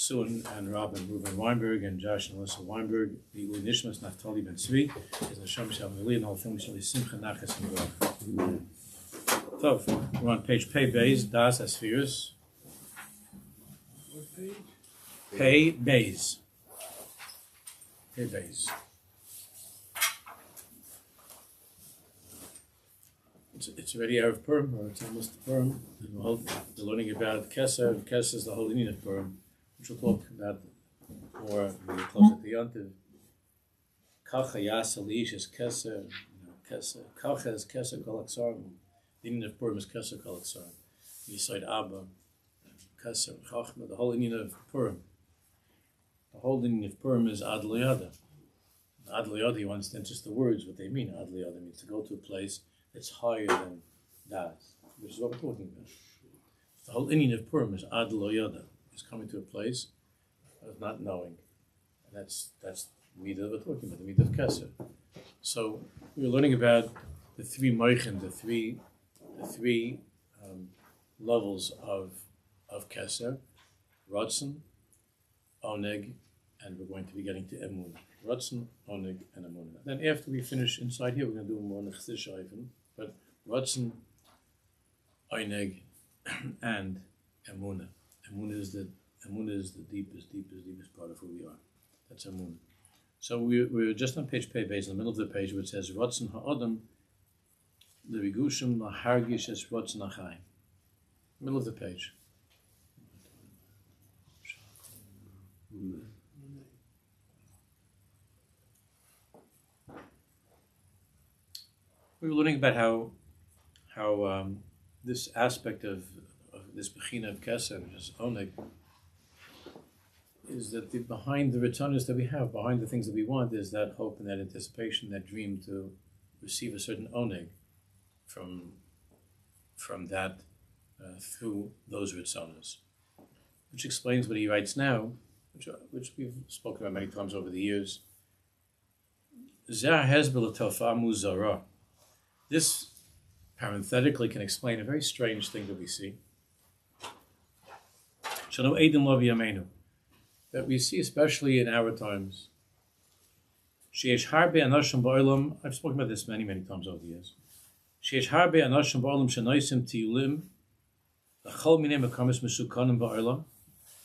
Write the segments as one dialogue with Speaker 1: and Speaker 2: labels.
Speaker 1: Sun and Robin Reuben Weinberg and Josh and Alyssa Weinberg. The Nishmas Naftali Ben Tzvi is the Shem Shalom Eli and all things shall be Simcha Nachas and Baruch. So we're on page Pei Beis Das Asfiris.
Speaker 2: What page?
Speaker 1: Pei Beis. Pei Beis. It's already out of Purim, or it's almost Purim. We're learning about Keser, and Keser is the whole union of Purim, which we'll talk about more when we close at the Yontiv. Kacha Yasa Lish is Keser, Keser. Kacha is Keser Kol Aksar. The union of Purim is Keser Kol Aksar. Yisod Abba, Keser, Chachma, the whole union of Purim. The whole union of Purim is Ad L'Yada. Ad L'Yada, you understand just the words, what they mean. Ad L'Yada means to go to a place it's higher than Das, which is what we're talking about. The whole Indian of Purim is Ad Lo Yada, is coming to a place of not knowing. And that's the midah we're talking about, the midah of Keser. So we're learning about the three moichin, the three levels of Keser, Ratzon, Oneg, and we're going to be getting to Emun. Ratzon, Oneg, and Emunah. Then after we finish inside here, we're going to do more Nechzish Shayfen. But Ratzon, Oneg, and Emunah. Emunah is the deepest part of who we are. That's Emunah. So we're just on page Pei Beis, in the middle of the page, where it says Ratzon Ha'adam L'Rigushim L'Hargish Es Ratzon Ha'chayim. Middle of the page. We were learning about how this aspect of this bechina of Keser, which is Oneg, is that behind the retanas that we have, behind the things that we want, is that hope and that anticipation, that dream to receive a certain Oneg from that through those retanas, which explains what he writes now, which we've spoken about many times over the years. Zeh hezbel tofa muzara. This parenthetically can explain a very strange thing that we see. That we see especially in our times. I've spoken about this many times over the years.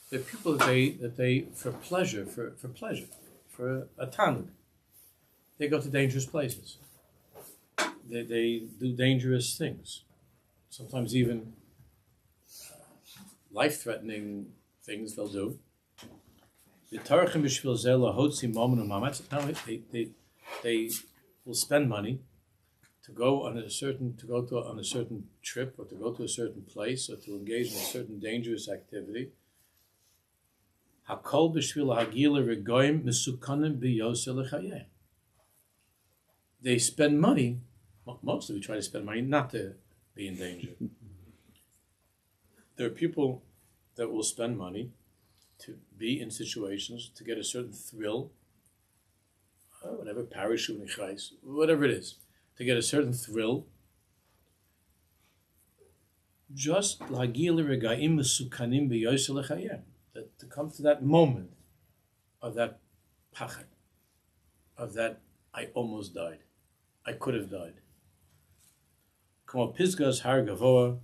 Speaker 1: There are people that they for pleasure, for a tanug, they go to dangerous places. They do dangerous things, sometimes even life-threatening things they'll do. They will spend money to go on a certain trip, or to go to a certain place, or to engage in a certain dangerous activity. They spend money. Mostly we try to spend money not to be in danger. There are people that will spend money to be in situations to get a certain thrill, whatever, parachuting, whatever it is, to get a certain thrill. Just that to come to that moment of that pachad, of that I almost died, I could have died. Come on, Pisgah's Har Gavoa,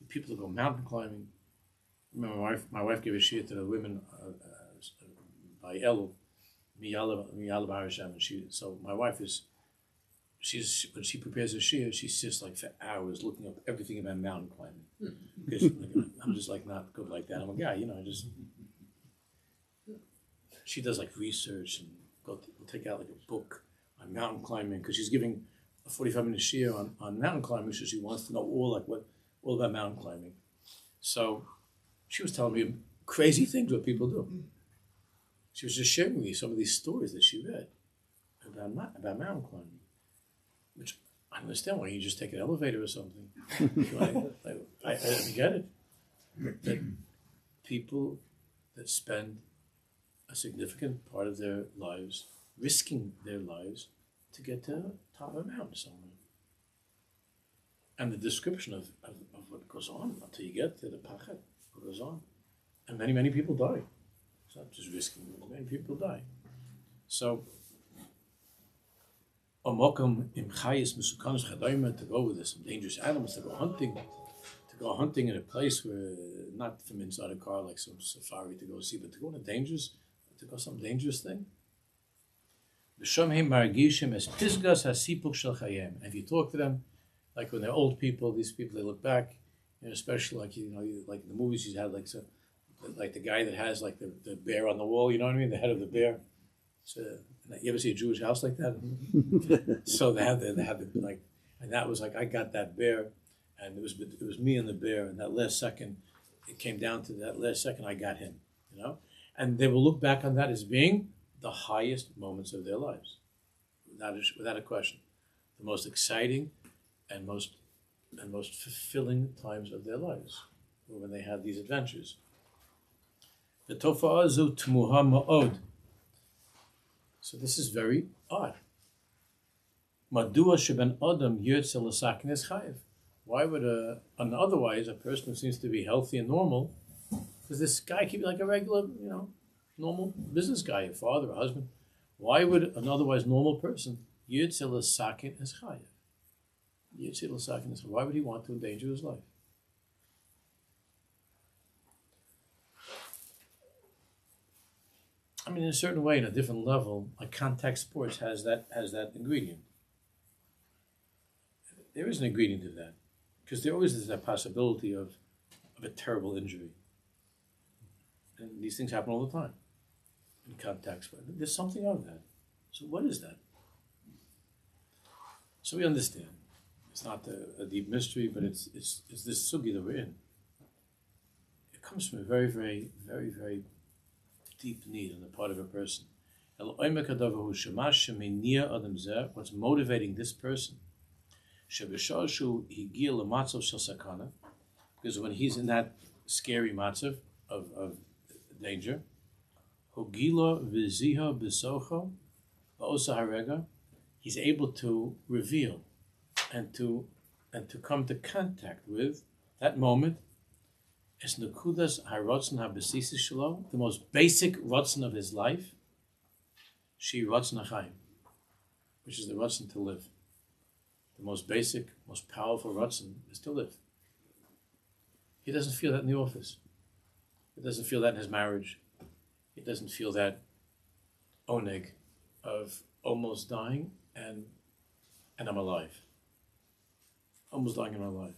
Speaker 1: people who go mountain climbing. Remember, my wife gave a shir to the women by Elu, Miyala Barasham, and so my wife she's when she prepares a shir, she sits like for hours looking up everything about mountain climbing. Because I'm just like not good like that. I'm a guy, she does like research and we'll take out like a book on mountain climbing, because she's giving a 45-minute shir on mountain climbing, so she wants to know all about mountain climbing. So she was telling me crazy things what people do. She was just sharing with me some of these stories that she read about mountain climbing, which I understand why you just take an elevator or something. I get it. That people that spend a significant part of their lives risking their lives to get to the top of a mountain somewhere. And the description of what goes on until you get to the pachet, what goes on. And many people die. It's not just risking. Many people die. So, Omokum im Chayis Musukanos Chadayma, to go with some dangerous animals, to go hunting in a place where, not from inside a car like some safari to go see, but to go some dangerous thing. And if you talk to them, like when they're old people, these people, they look back, especially like like in the movies, you had like the guy that has like the bear on the wall, you know what I mean, the head of the bear. So, you ever see a Jewish house like that? So they had like, and that was like, I got that bear, and it was me and the bear, and that last second, it came down to that last second, I got him, and they will look back on that as being the highest moments of their lives, without a question, the most exciting and most fulfilling times of their lives, were when they had these adventures. The tofa'ah zu tmuha ma'od. So this is very odd. Madua sheben adam yotze l'saknes chayev. Why would otherwise a person who seems to be healthy and normal, because this guy could be like a regular, normal business guy, a father, a husband. Why would an otherwise normal person yotze l'saknes chayev? Yotze l'saknes chayev. Why would he want to endanger his life? I mean, in a certain way, in a different level, like contact sports has that ingredient. There is an ingredient of that, because there always is that possibility of a terrible injury, and these things happen all the time in contact sports. There's something of that. So what is that? So we understand. It's not a deep mystery, but it's this sugi that we're in. It comes from a very, very, very, very deep need on the part of a person. What's motivating this person? Because when he's in that scary matzav of danger, he's able to reveal and to come to contact with that moment. Es nekudas harotzen habesisis shelo, the most basic rotzen of his life, she rotzen hachaim, which is the rotzen to live. The most basic, most powerful rotzen is to live. He doesn't feel that in the office. He doesn't feel that in his marriage. He doesn't feel that oneg of almost dying and I'm alive. Almost dying and I'm alive.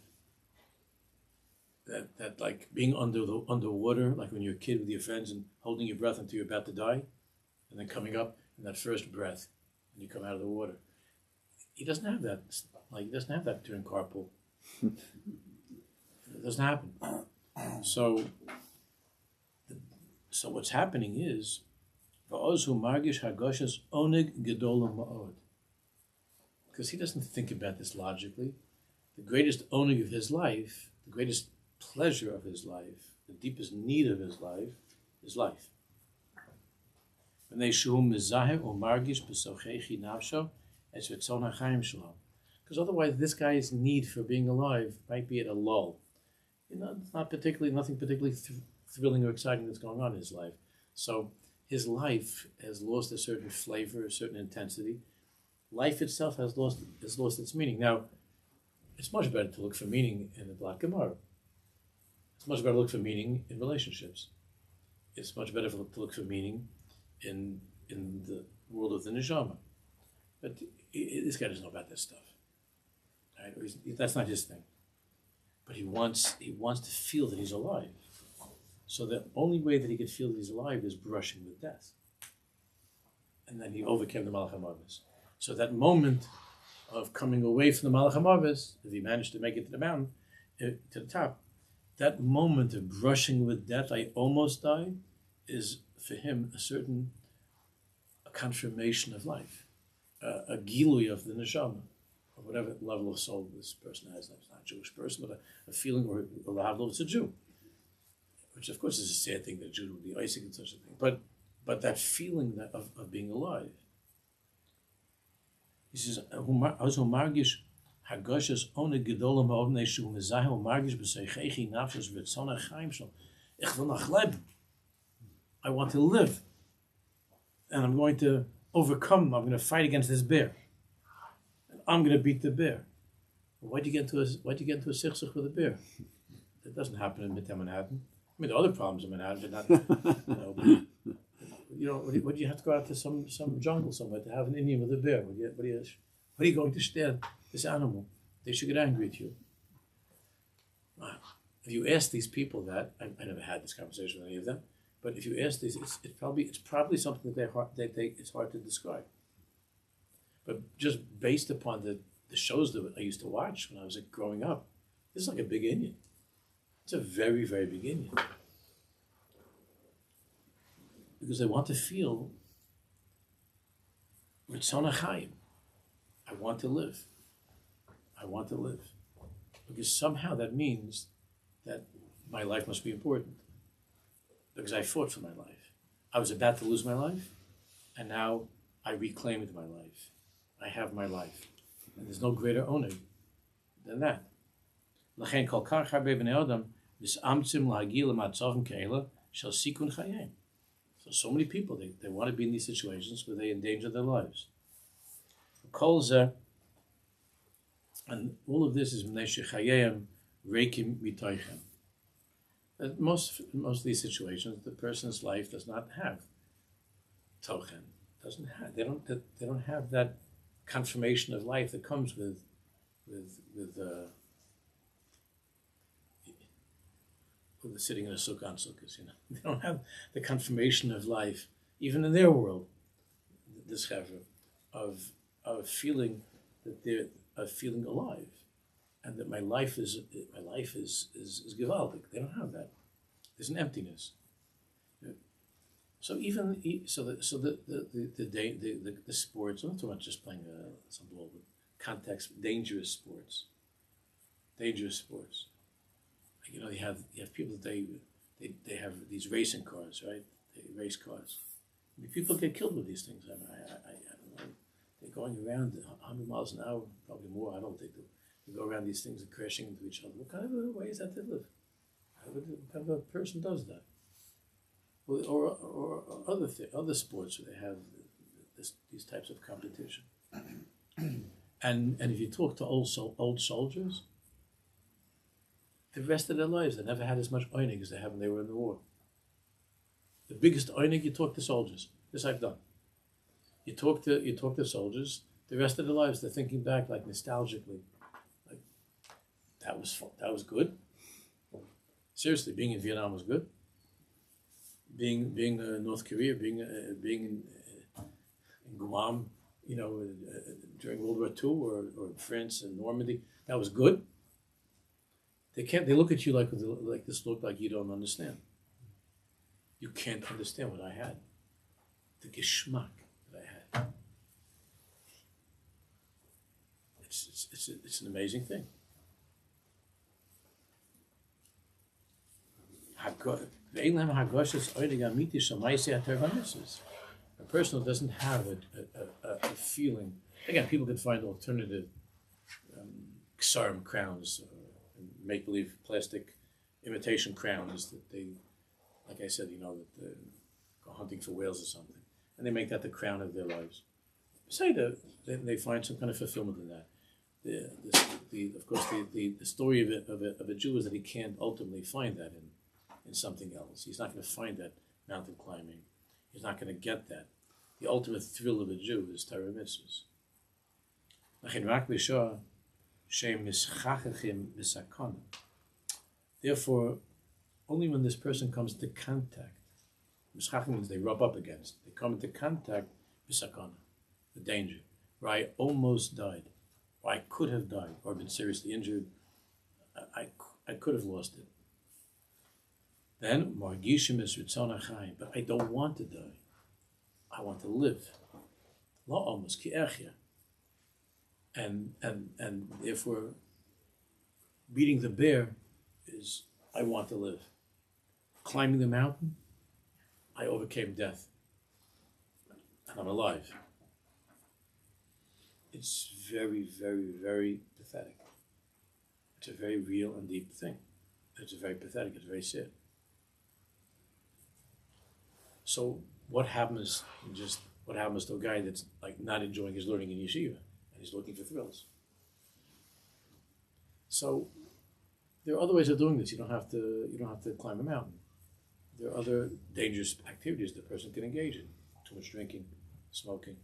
Speaker 1: That like being underwater, like when you're a kid with your friends and holding your breath until you're about to die, and then coming up in that first breath, and you come out of the water. He doesn't have that. Like he doesn't have that during carpool. It doesn't happen. So what's happening is, because he doesn't think about this logically. The greatest onig of his life, the greatest pleasure of his life, the deepest need of his life, is life. Because otherwise, this guy's need for being alive might be at a lull. It's nothing particularly thrilling or exciting that's going on in his life. So his life has lost a certain flavor, a certain intensity. Life itself has lost its meaning. Now, it's much better to look for meaning in the Black Gemara. It's much better to look for meaning in relationships. It's much better to look for meaning in the world of the neshama. But this guy doesn't know about this stuff. Right? That's not his thing. But he wants to feel that he's alive. So the only way that he could feel that he's alive is brushing with death. And then he overcame the Malach HaMavis. So that moment of coming away from the Malach HaMavis, if he managed to make it to the mountain, to the top, that moment of brushing with death, I almost died, is for him a confirmation of life, a gilui of the neshama, or whatever level of soul this person has. It's not a Jewish person, but a feeling, or a lavlo, it's a Jew. Which of course is a sad thing that a Jew would be Isaac and such a thing. But that feeling of being alive. He says, Hagashas ohne gedolim ha'ovnei shu mezahel margish b'seichechi nafshos v'tzona chaim shel. Ich will noch leben. I want to live. And I'm going to overcome, I'm going to fight against this bear. And I'm going to beat the bear. Why'd you get into a sichsich with a bear? That doesn't happen in Midtown Manhattan. I mean, there are other problems in Manhattan, but not, what do you have to go out to some jungle somewhere to have an Indian with a bear? What are you going to stare this animal? They should get angry at you. If you ask these people that, I never had this conversation with any of them, but if you ask these, it's probably something that it's hard to describe. But just based upon the shows that I used to watch when I was growing up, this is like a big Indian. It's a very, very big Indian. Because they want to feel Ritzon HaChaim. I want to live. I want to live. Because somehow that means that my life must be important. Because I fought for my life. I was about to lose my life, and now I reclaimed my life. I have my life. And there's no greater honor than that. L'chein kol kach harbe bnei adam mis'amtzim lahagil l'matzavim ke'ela shel sikun chayim. So many people, they want to be in these situations where they endanger their lives. Kol zeh, and all of this is mnei shechayim reikim mitoichem. Most of these situations, the person's life does not have tochen. They don't have that confirmation of life that comes with the sitting in a sukkah on sukkahs. They don't have the confirmation of life, even in their world. This chevra of feeling that they're feeling alive, and that my life is gewaldic. They don't have that. There's an emptiness. So even the sports. I'm not talking about just playing some ball, but context, dangerous sports. You have people that they have these racing cars, right? They race cars. I mean, people get killed with these things. I don't know. They're going around 100 miles an hour, probably more. I don't think they go around these things and crashing into each other. What kind of a way is that to live? What kind of a person does that? Or other sports where they have these types of competition. And if you talk to old soldiers, the rest of their lives they never had as much oinig as they had when they were in the war. The biggest oinig, you talk to soldiers. This I've done. You talk to soldiers. The rest of their lives they're thinking back like nostalgically, like that was good. Seriously, being in Vietnam was good. Being North Korea, being in Guam, during World War II, or France and Normandy, that was good. They look at you like this look like you don't understand. You can't understand what I had. The geschmack that I had. It's an amazing thing. A person who doesn't have a feeling. Again, people can find alternative ksarm crowns, make-believe plastic imitation crowns that they, like I said, that they go hunting for whales or something, and they make that the crown of their lives. Say that they find some kind of fulfillment in that. Of course, the story of a Jew is that he can't ultimately find that in something else. He's not going to find that mountain climbing. He's not going to get that. The ultimate thrill of a Jew is Torah mitzvahs. Therefore, only when this person comes into contact, mischachim means they rub up against, they come into contact with sakana, the danger, where I almost died, or I could have died, or been seriously injured, I could have lost it. Then, margishim es ritzon HaChaim, but I don't want to die. I want to live. La almost ki echya. And therefore, beating the bear is, I want to live. Climbing the mountain, I overcame death. And I'm alive. It's very, very, very pathetic. It's a very real and deep thing. It's very pathetic, it's very sad. So what happens what happens to a guy that's like not enjoying his learning in yeshiva and he's looking for thrills? So there are other ways of doing this. You don't have to climb a mountain. There are other dangerous activities the person can engage in. Too much drinking, smoking.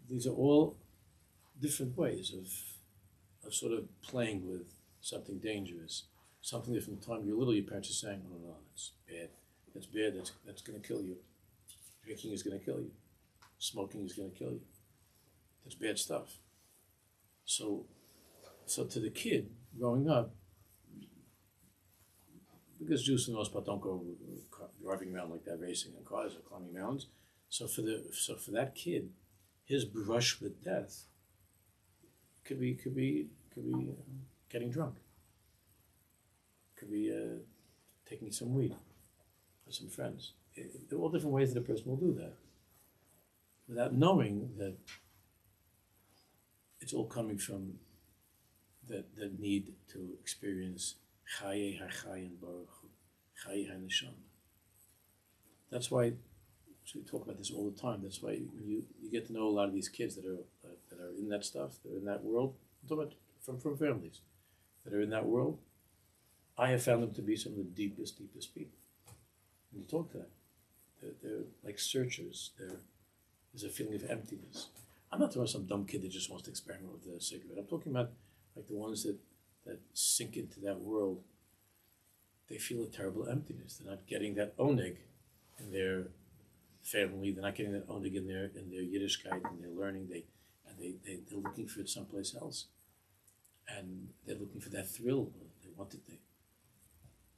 Speaker 1: These are all different ways of sort of playing with something dangerous. Something that from the time you're little, your parents are saying, oh no, that's bad. That's bad, that's gonna kill you. Drinking is gonna kill you. Smoking is gonna kill you. That's bad stuff. So to the kid growing up, because Jews for the most part don't go driving around like that, racing in cars or climbing mountains. So for that kid, his brush with death could be getting drunk, could be taking some weed with some friends. There are all different ways that a person will do that, without knowing that it's all coming from the need to experience Chaye HaChayin Baruch Hu, Chaye HaNeshama. That's why we talk about this all the time. That's why when you get to know a lot of these kids that are in that stuff, they're in that world. I'm talking about from families that are in that world. I have found them to be some of the deepest people. When you talk to them, they're like searchers. There's a feeling of emptiness. I'm not talking about some dumb kid that just wants to experiment with the cigarette. I'm talking about like the ones that sink into that world. They feel a terrible emptiness. They're not getting that oneg in their family. They're not getting that oneg in their Yiddishkeit, and their learning. They're looking for it someplace else, and they're looking for that thrill. They want it.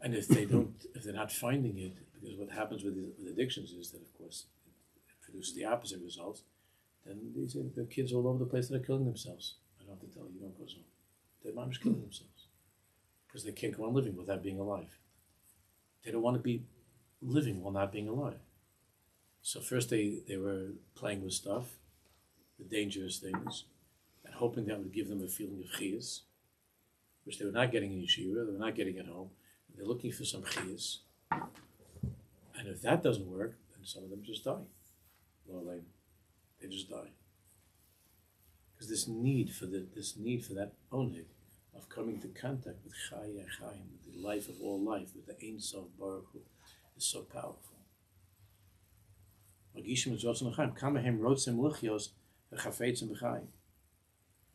Speaker 1: And if they're not finding it, because what happens with addictions is that, of course, it produces the opposite results. Then the kids all over the place that are killing themselves. I don't have to tell you, don't go so. Their moms killing themselves because they can't go on living without being alive. They don't want to be living while not being alive. So first they were playing with stuff, the dangerous things, and hoping that would give them a feeling of chiyas, which they were not getting in yeshiva, they were not getting at home. They're looking for some chiyas. And if that doesn't work, then some of them just die. They just die. Because this need for that oneg of coming to contact with Chaye HaChaim, with the life of all life, with the Ein Sof Baruch Hu, is so powerful.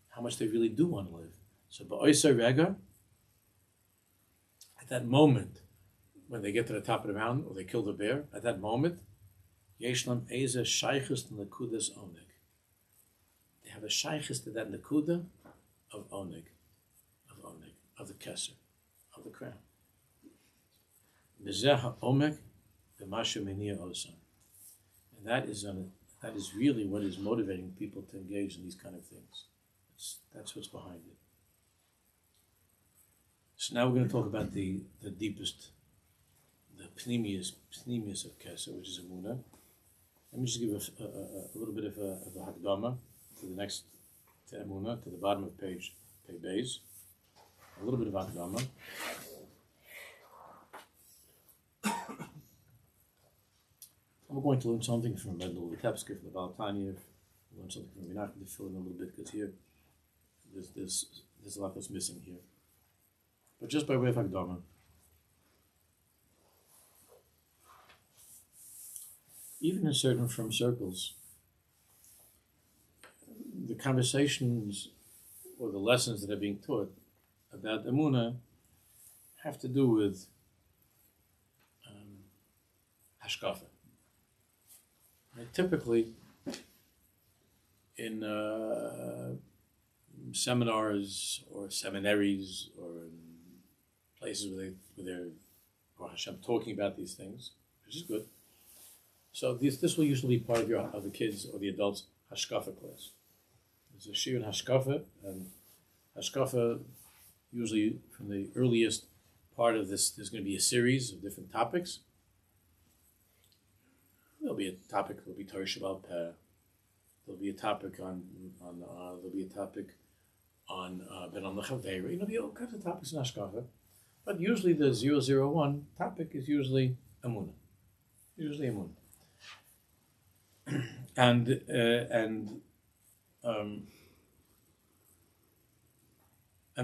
Speaker 1: How much they really do want to live. So ba'oisei rega, at that moment, when they get to the top of the mountain or they kill the bear, at that moment, yeshlam eze shaychus nekudas oneg. They have a shaychus to that nekuda of oneg, of the keser, of the crown. Mizeh ha'omek v'mashu meniya osam. And that is really what is motivating people to engage in these kind of things. That's what's behind it. So now we're going to talk about the deepest, the pnimius of Keser, which is Emunah. Let me just give a little bit of a hakdama to the next, to Emunah, to the bottom of page Beis. A little bit of hakdama. We're going to learn something from Mendel Vitebsky, from the Balatanya, learn something from Menachem to fill in a little bit, because here, there's a lot that's missing here. But just by way of Hakdama, even in certain from circles, the conversations or the lessons that are being taught about Emunah have to do with hashkafa. Typically, in seminars or seminaries or in places where they're Hashem talking about these things, which is good. So this will usually be part of the kids or the adults' hashkafa class. There's a shir in hashkafa, and hashkafa usually from the earliest part of this, there's going to be a series of different topics. There'll be a topic. There'll be Torah Shabbat Peh. There'll be a topic on Ben on the Chaveira. There'll be all kinds of topics in hashkafa. But usually the 001 topic is usually Emunah. Usually emunah. And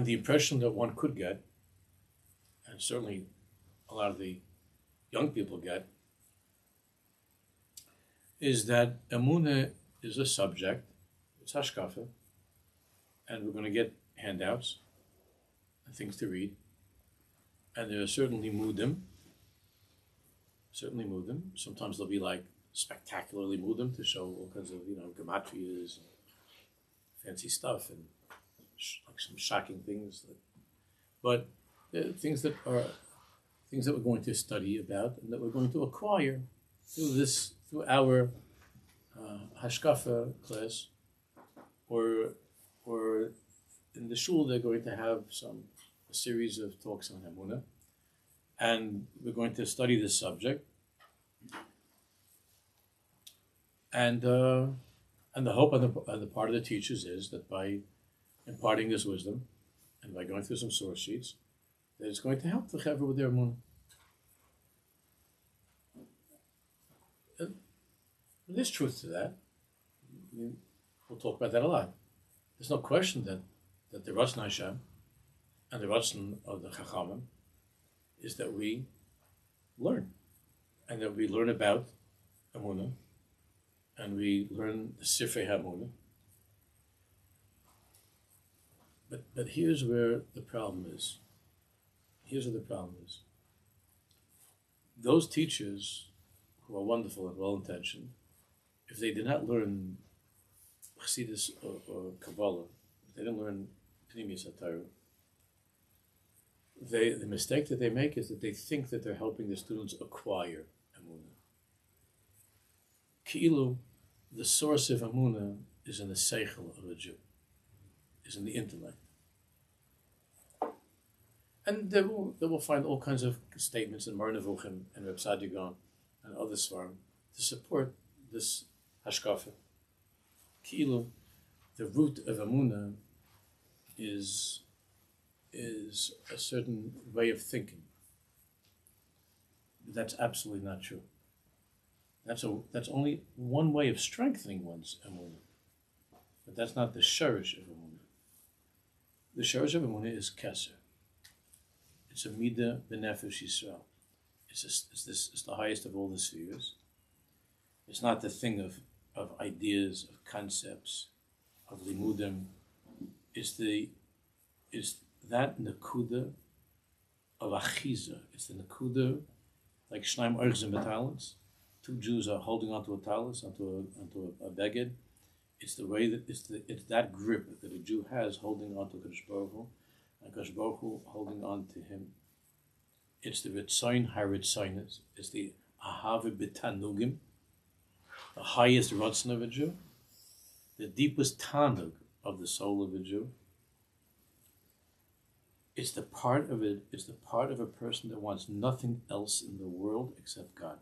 Speaker 1: the impression that one could get, and certainly a lot of the young people get, is that emunah is a subject, it's hashkafa, and we're going to get handouts and things to read, and there are certainly mudim. Sometimes they'll be like spectacularly mudim to show all kinds of gematrias, and fancy stuff, and like some shocking things. But things that we're going to study about and that we're going to acquire through our hashkafa class, or in the shul they're going to have a series of talks on emunah, and we're going to study this subject. And the hope on the part of the teachers is that by imparting this wisdom and by going through some source sheets, that it's going to help the chaver with their emunah. There's truth to that. We'll talk about that a lot. There's no question that the Ratzon Hashem and the Ratzon of the Chachamim is that we learn, and that we learn about emunah, and we learn the Sifrei HaEmunah. But here's where the problem is. Those teachers who are wonderful and well-intentioned, if they did not learn Chassidus or Kabbalah, if they didn't learn Pnimius HaTorah, the mistake that they make is that they think that they're helping the students acquire emunah. Ki'ilu, the source of emunah is in the seichel of a Jew, is in the intellect. And they will find all kinds of statements in Mar Nevuchim and Reb Shaar HaGan and other svarim to support this hashkafa. Ki'ilu, the root of emunah is a certain way of thinking. That's absolutely not true. That's only one way of strengthening one's emunah, but that's not the shorish of emunah. The shorish of emunah is keser. It's a midah b'nefesh Yisrael. It's the highest of all the spheres. It's not the thing of ideas, of concepts, of limudim. It's that nakuda of achiza. It's the nakuda, like shnaim orchzim b'talents. Two Jews are holding onto a talus, onto a beged. It's the way that it's that grip that a Jew has holding onto Kadosh Baruch Hu, and Kadosh Baruch Hu holding on to him. It's the ritzayin haritzayinas. It's the ahava b'tanugim, the highest ratzon of a Jew, the deepest tanug of the soul of a Jew. It's the part of it. It's the part of a person that wants nothing else in the world except God.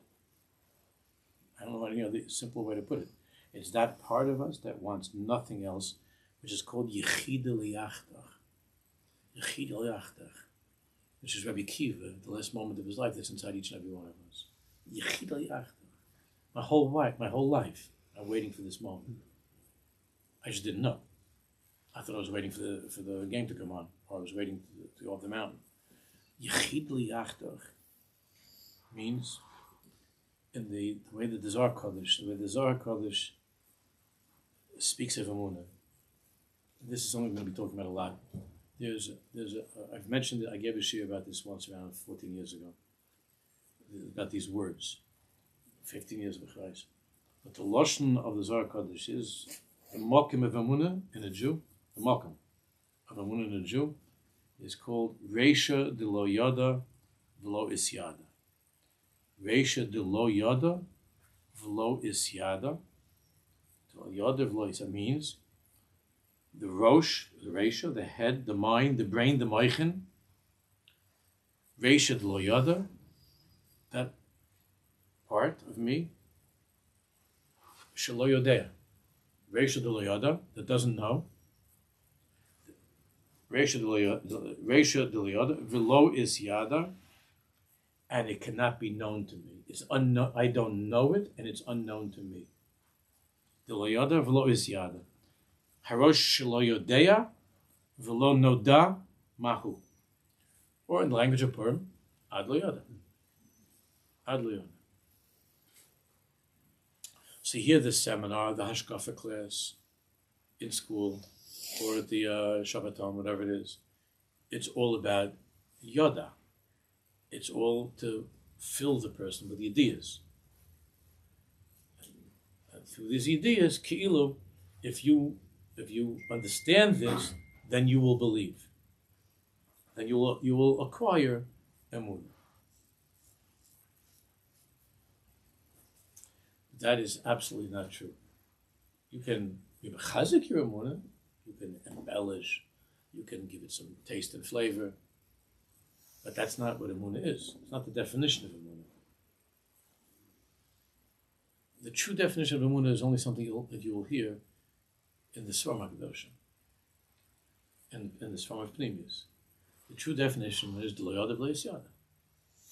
Speaker 1: I don't know any other simple way to put it. It's that part of us that wants nothing else, which is called Yechida Liyachtach. Yechida Liyachtach, which is Rabbi Kiva, the last moment of his life that's inside each and every one of us. Yechida Liyachtach. My whole life, I'm waiting for this moment. I just didn't know. I thought I was waiting for the game to come on, or I was waiting to go up the mountain. Yechid Liyachtach means, in the way that the Zohar Kodesh speaks of emunah. This is something we're going to be talking about a lot. I've mentioned it. I gave a shiur about this once around 14 years ago. About these words, 15 years b'chayis. But the lashon of the Zohar Kodesh is the makom of emunah in a Jew. The makom of emunah in a Jew is called reisha de lo yada v'lo isyada. Reisha de lo yada v'lo isyada. Yada v'lo isyada means the rosh, the reisha, the head, the mind, the brain, the moichin. Reisha de lo yada, that part of me, shelo yodea. Reisha de lo yada, that doesn't know. Reisha de lo yada, v'lo isyada, and it cannot be known to me. It's unknown. I don't know it, and it's unknown to me. Lo yada v'lo is yada. Harosh lo yodea v'lo noda mahu. Or in the language of Purim, ad lo yada. Ad lo yada. So here, the seminar, the Hashkafa class in school, or at the Shabbaton, whatever it is, it's all about yada. It's all to fill the person with ideas. And through these ideas, ki'ilu, if you understand this, then you will believe. Then you will acquire emunah. That is absolutely not true. You can chazik your emunah, you can embellish, you can give it some taste and flavor, but that's not what emunah is. It's not the definition of emunah. The true definition of emunah is only something that you will hear in the Svar HaKadoshim, and in the Svar of Pnimius. The true definition is Lo Yada V'lo Yada.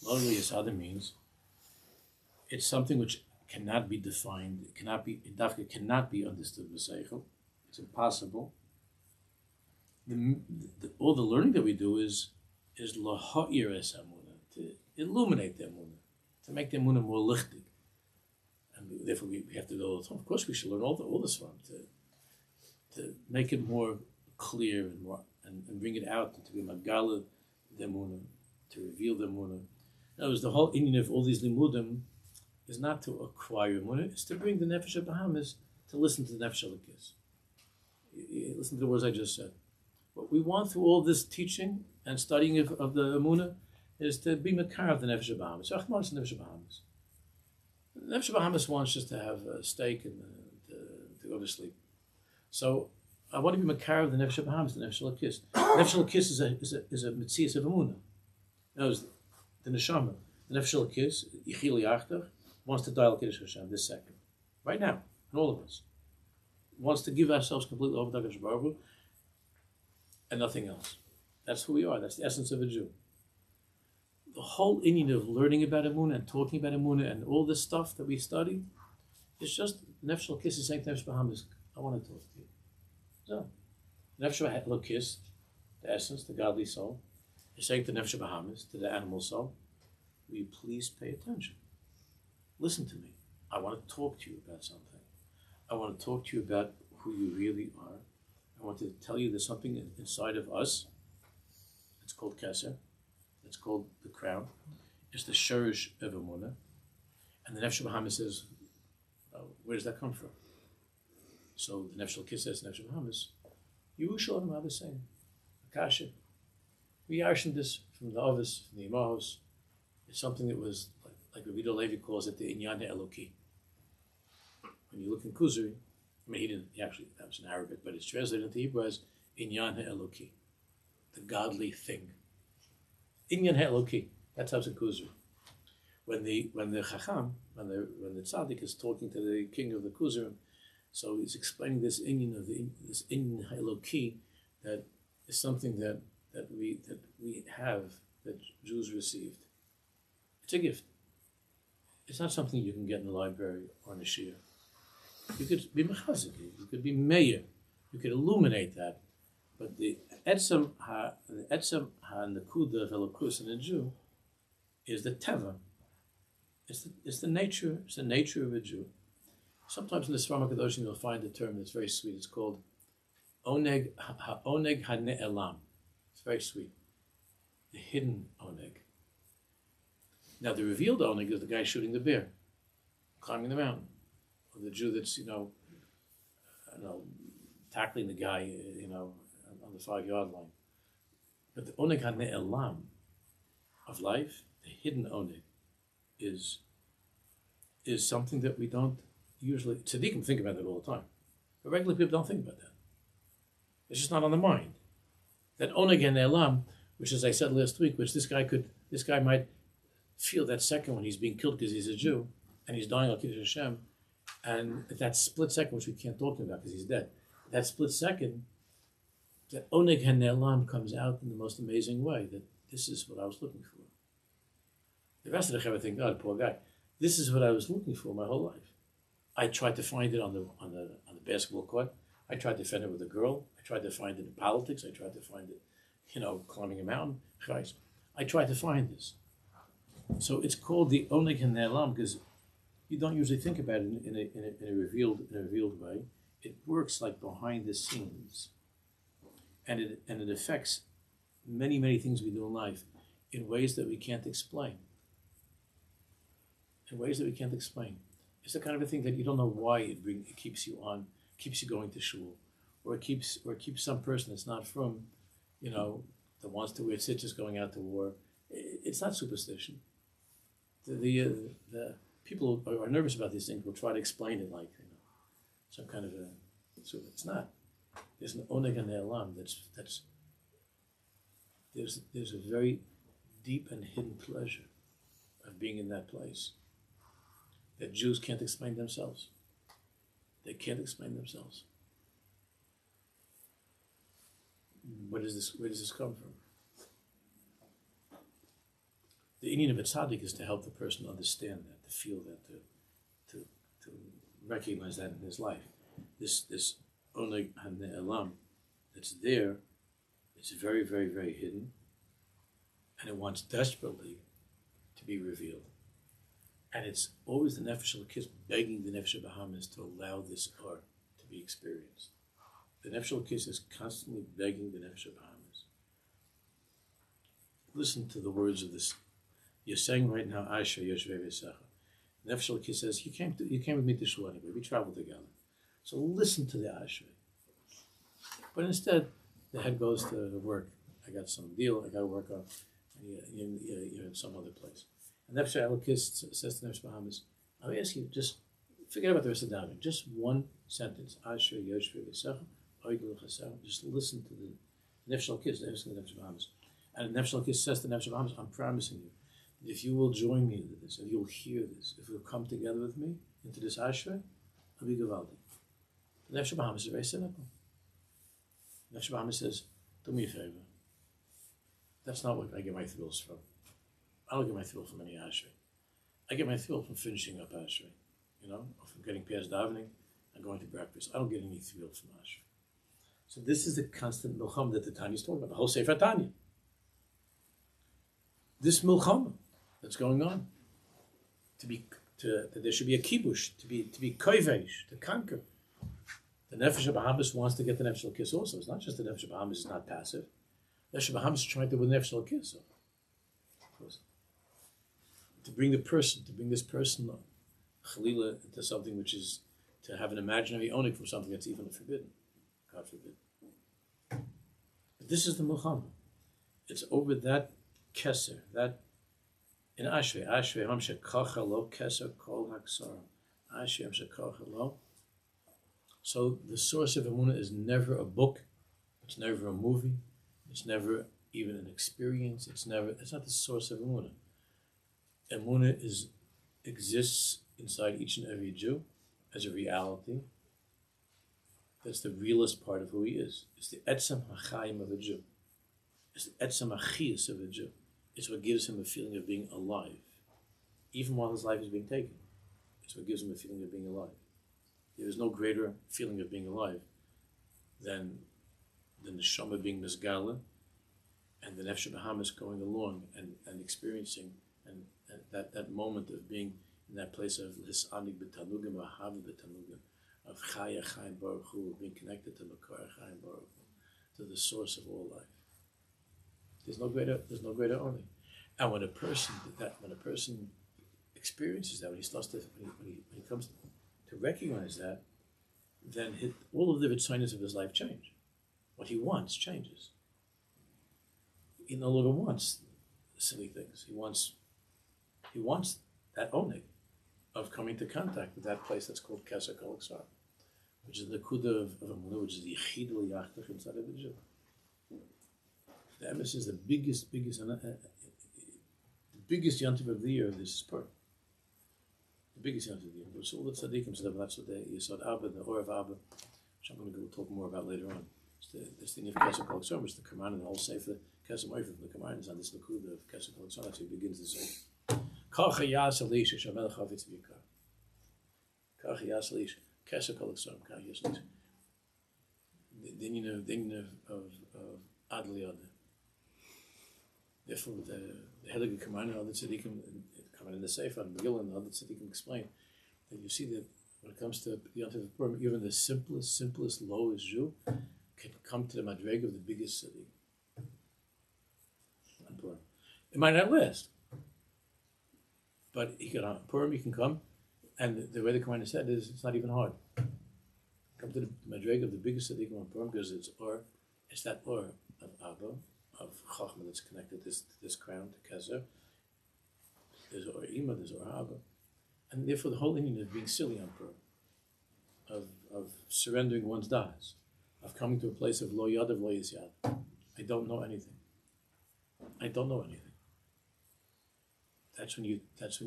Speaker 1: Lo Yada means it's something which cannot be defined. It cannot be understood with seichel. It's impossible. All the learning that we do is laha'ir es emunah, to illuminate the emunah, to make the emunah more lichtig. And therefore we have to do all the time. Of course, we should learn all the Svar to make it more clear and more and bring it out, to be magala the emunah, to reveal the emunah. In other words, the whole inyan of all these limudim is not to acquire emunah; it's to bring the nefesh Bahamas to listen to the nefesh Elokis. Listen to the words I just said. What we want through all this teaching and studying of the emunah is to be makar of the nefesh Bahamas. Achman is the nefesh Bahamas. The nefesh Bahamas wants just to have a steak and to go to sleep. So I want to be makar of the nefesh Bahamas, the nefesh Elokis. Nefesh Elokis is a mitzias of emunah. That the neshama. The nefesh Elokis, yichil yachtach, wants to dial Kiddush Hashem this second, right now, in all of us. Wants to give ourselves completely over to HaKadosh Baruch Hu and nothing else. That's who we are. That's the essence of a Jew. The whole inyan of learning about emunah and talking about emunah and all this stuff that we study is just nefesh Elokis is saying to nefesh Bahamas, I want to talk to you. So, nefesh Elokis, the essence, the godly soul, is saying to nefesh Bahamas, to the animal soul, will you please pay attention? Listen to me. I want to talk to you about something. I want to talk to you about who you really are. I want to tell you there's something inside of us. It's called Keser. It's called the crown. It's the shurish of emunah. And the Nefesh Bahamas says, where does that come from? So the Nefesh Elokis says, Nefesh Bahamas, Yerushalayim are the same. Akasha. We arshin this from the Avos, from the Imahos. It's something that was like Rabbi Levi calls it the Inyan Eloki. When you look in Kuzari, I mean, that was in Arabic, but it's translated into Hebrew as Inyan Eloki, the godly thing. Inyan Eloki, that's how it's in Kuzari. When the Chacham, when the Tzaddik is talking to the king of the Kuzari, so he's explaining this Inyan this Inyan Eloki that is something that we have, that Jews received. It's a gift. It's not something you can get in the library or in a shir. You could be mechazik, you could be mayor, you could illuminate that. But the etzem ha-nekuda of Elokus in a Jew is the teva. It's the nature of a Jew. Sometimes in the Svar HaKadoshim you'll find a term that's very sweet. It's called oneg ha-ne'elam. It's very sweet. The hidden oneg. Now, the revealed oneg is the guy shooting the bear, climbing the mountain, or the Jew that's tackling the guy on the 5-yard line. But the oneg hane'elam of life, the hidden oneg, is something that we don't usually. Tzaddikim think about that all the time, but regular people don't think about that. It's just not on the mind. That oneg hane'elam, which, as I said last week, which this guy might feel that second when he's being killed because he's a Jew and he's dying al Kiddush Hashem, and that split second, which we can't talk about because he's dead, that split second, that oneg hane'elam comes out in the most amazing way, that this is what I was looking for. The rest of the Chavah think, oh, the poor guy. This is what I was looking for my whole life. I tried to find it on the basketball court. I tried to find it with a girl. I tried to find it in politics. I tried to find it, climbing a mountain. I tried to find this. So it's called the Oneg and Ne'elam because you don't usually think about it in a revealed way. It works like behind the scenes, and it affects many things we do in life in ways that we can't explain. In ways that we can't explain. It's the kind of a thing that you don't know why it keeps you going to shul, or it keeps some person that's not from, that wants to wear tzitzis going out to war. It's not superstition. The people who are nervous about these things will try to explain it like some kind of a. So it's not. There's an oneg and ne'elam that's. There's a very deep and hidden pleasure of being in that place that Jews can't explain themselves. They can't explain themselves. Where does this come from? The Indian of a tzaddik is to help the person understand that, to feel that, to recognize that in his life. This oneg ha'ne'elam that's there, it's very, very, very hidden, and it wants desperately to be revealed. And it's always the Nefesh Elokis begging the Nefesh Bahamas to allow this art to be experienced. The Nefesh Elokis is constantly begging the Nefesh Bahamas. Listen to the words of this. You're saying right now, Asher Yoshvei V'Secha. Nefesh Elokis says, you came with me to Shul anyway. We traveled together. So listen to the Asher. But instead, the head goes to work. I got some deal. I got to work on. And you're in some other place. And Nefesh Elokis says to Nefesh Bahamas, I'll ask you, just forget about the rest of the davening. Just one sentence. Asher Yoshvei V'Secha. Just listen to the Nefesh Elokis, the Nefesh Bahamas. And Nefesh Elokis says to Nefesh Bahamas, I'm promising you, if you will join me into this, if you'll hear this, if you'll come together with me into this Ashrei, I'll be Gavaldi. The Nefesh Bahamas is very cynical. Nefesh Bahamas says, do me a favor. That's not what I get my thrills from. I don't get my thrill from any Ashrei. I get my thrill from finishing up Ashrei, or from getting past davening and going to breakfast. I don't get any thrill from Ashrei. So this is the constant milchama that the Tanya is talking about, the whole Sefer Tanya. This milchama that's going on, that there should be a kibush, to be koivesh, to conquer. The Nefesh Bahamas wants to get the Nefesh Elokis also. It's not just the Nefesh Bahamas is not passive. The Nefesh Bahamas is trying to win the Nefesh Elokis. To bring this person, Chalila, into something which is to have an imaginary onik from something that's even forbidden. God forbid. But this is the milchama. It's over that keser, that in Ashrei Ham Shekacha Lo Keser Kol Haksar. Ashrei Ham Shekacha Lo. So the source of Emunah is never a book, it's never a movie, it's never even an experience, it's not the source of Emunah. Emunah exists inside each and every Jew as a reality. That's the realest part of who he is. It's the etzem hachayim of a Jew. It's the etzem achiyus of a Jew. It's what gives him a feeling of being alive, even while his life is being taken. It's what gives him a feeling of being alive. There is no greater feeling of being alive than the neshama being misgala and the Nefesh Bahamas going along and experiencing and that moment of being in that place of lisanig b'tanugim, ahav b'tanugim, of chaya chayim baruch hu, of being connected to makar chayim baruch hu, to the source of all life. There's no greater only. And when a person experiences that, when he comes to recognize that, then all of the vitzonos of his life change. What he wants changes. He no longer wants silly things. He wants that oneg of coming to contact with that place that's called Keser Kol Haksar, which is the kuda of Emunah, which is the Yechid L'Yachtach inside of the Jew. The emes is the biggest yantiv of the year. This is Purim. The biggest yantiv of the year. So all the tzaddikim, so that's what the Yesod Abba, the Or of Abba, which I'm going to go talk more about later on. It's the thing of Keser Kol Haksar, which the Kaman and the whole Sefer Kesem Oifim, the Kaman is on this nakuda of Keser Kol Haksar. That's how he begins this whole Kacha yas alish shamel chavitz vikar. Kacha yas alish kesa kolaksom kacha yas alish. The meaning of Adliada. Therefore, the Heilige Command and other tzaddikim, coming in the Sefer and Megillah and other tzaddikim explain that you see that when it comes to the Yontif of Purim, even the simplest, lowest Jew can come to the madrega of the biggest city. On Purim, it might not last, but he can on Purim he can come, and the way the Command said is it's not even hard. Come to the madrega of the biggest city on Purim because it's that or of Abba, of Chachma that's connected to this crown, to Kezer. There's or Ima, there's or Abba. And therefore the whole Indian is being silly on Purim, of surrendering one's das, of coming to a place of lo yad of lo yisyad. I don't know anything. I don't know anything. That's when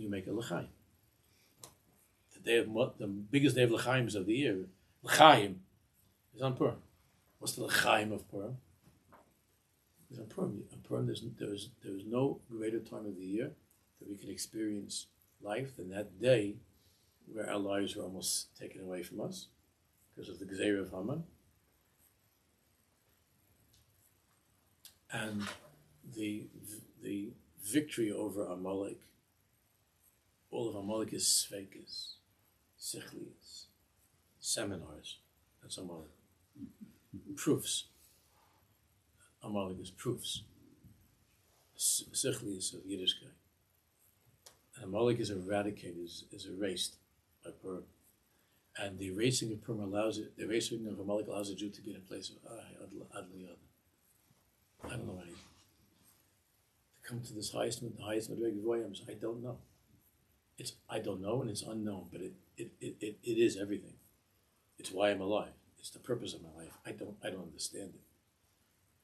Speaker 1: you make a l'chaim. The biggest day of l'chaim of the year, l'chaim, is on Purim. What's the l'chaim of Purim? It's on Purim. On Purim, there's no greater time of the year that we can experience life than that day where our lives were almost taken away from us because of the Gzeira of Haman. And the victory over Amalek, all of Amalek is Sveikis, Sichlias, seminars. That's Amalek. Proofs. Amalek is proofs. Sichlias of Yiddishkeit. And Amalek is eradicated, is erased by Purim. And the erasing of Purim the erasing of Amalek allows a Jew to be in a place of Adliyad. I don't know anything. To come to this highest Madreg Voyams, I don't know. I don't know and it's unknown, but it is everything. It's why I'm alive. It's the purpose of my life. I don't understand it.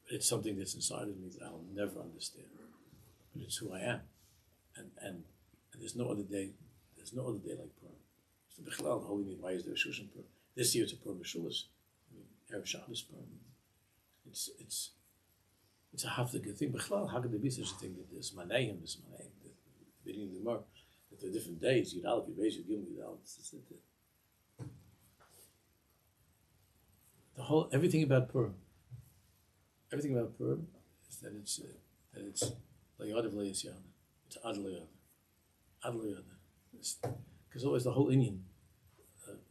Speaker 1: But it's something that's inside of me that I'll never understand. But it's who I am. And there's no other day like Purim. So Bichlal, the Holy Name, why is there a Shushan Purim? This year it's a Purim B'Shulas. Erev Shabbos Purim. It's a haftige thing. Bichlal, how could there be such a thing that there's Manayim, the beginning of the Gemara, that there are different days, Yud Aleph, Yud Beis, Yud Gimel, Yud Aleph. The whole, everything about Purim is that it's Layad of Le'Yisyana. It's Adliyad. Because always the whole Indian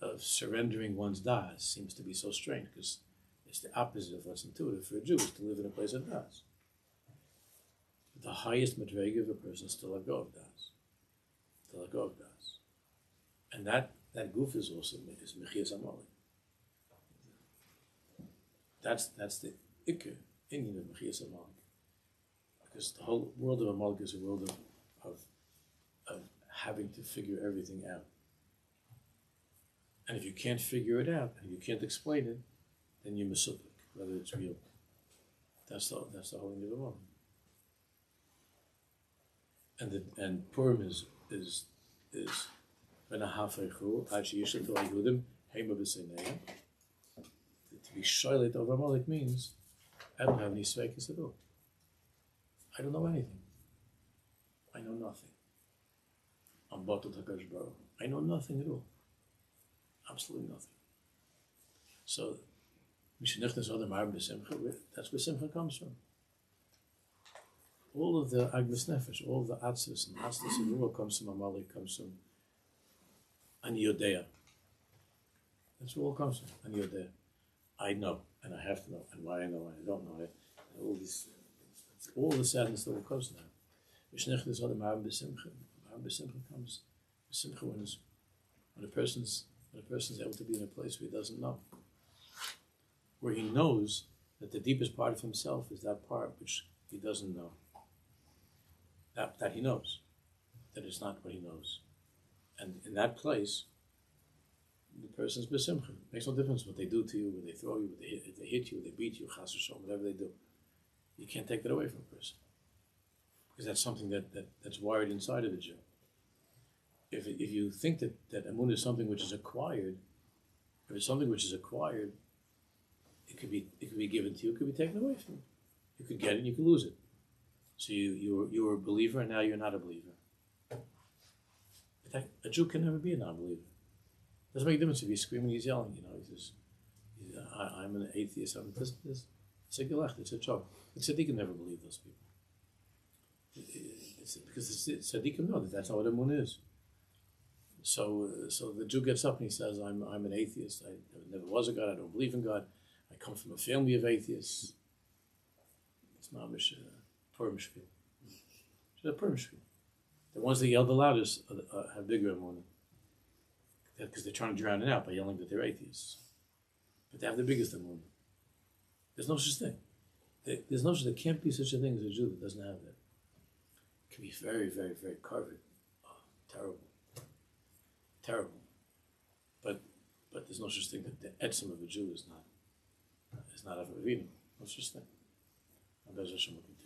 Speaker 1: of surrendering one's das seems to be so strange because it's the opposite of what's intuitive for a Jew is to live in a place of das. But the highest madrega of a person is to let go of das. And that goof is also Mechias Amalek. That's the Iker Indian of Mechias Amalek. Because the whole world of Amalek is a world of having to figure everything out. And if you can't figure it out, and you can't explain it, then you're mesupik, whether it's real. That's the whole thing of Amalek. And Purim is Benahafeichu, Achi Yishel to Ayudim, Hema B'Seineim. To be shoylet over Amalek means I don't have any sveikis at all. I don't know anything. I know nothing. I'm bottled HaKadosh Baruch Hu. I know nothing at all. Absolutely nothing. So, Mishnechnes Adam Arb B'Simcha, that's where Simcha comes from. All of the Agnes Nefesh, all of the Atzis and Atzis and Ruah comes from Amalek, comes from Ani Yodea. That's where it all comes from, Ani Yodea. I know, and I have to know, and why I know, and I don't know it. All the sadness that will comes to that. Mishnechnes Adam Arb B'Simcha. B'Simcha comes. B'Simcha when a person's able to be in a place where he doesn't know, where he knows that the deepest part of himself is that part which he doesn't know. That he knows, that it's not what he knows, and in that place, the person's b'simcha. It makes no difference what they do to you, what they throw you, what they hit you, what they beat you, chas v'shalom, whatever they do. You can't take that away from a person. Because that's something that's wired inside of a Jew. If you think that emunah is something which is acquired, if it's something which is acquired, it could be given to you, it could be taken away from you. You could get it and you could lose it. So you were a believer and now you're not a believer. A Jew can never be a non-believer. Doesn't make a difference if he's screaming, he's yelling. He says, I'm an atheist. It's a gelech, it's a joke. The tzaddikim never believe those people. It's because the tzaddikim know that that's not what emunah is. So the Jew gets up and he says, I'm an atheist. I never was a God. I don't believe in God. I come from a family of atheists. It's mamish Purim shvil. It's a Purim shvil. The ones that yell the loudest have bigger emunah, because they're trying to drown it out by yelling that they're atheists. But they have the biggest emunah. There's no such thing. There can't be such a thing as a Jew that doesn't have that. It can be very, very, very carved. Oh, terrible. Terrible. But there's no such thing. The etzem of a Jew is not Avinu. No such thing. Bez Hashem will continue.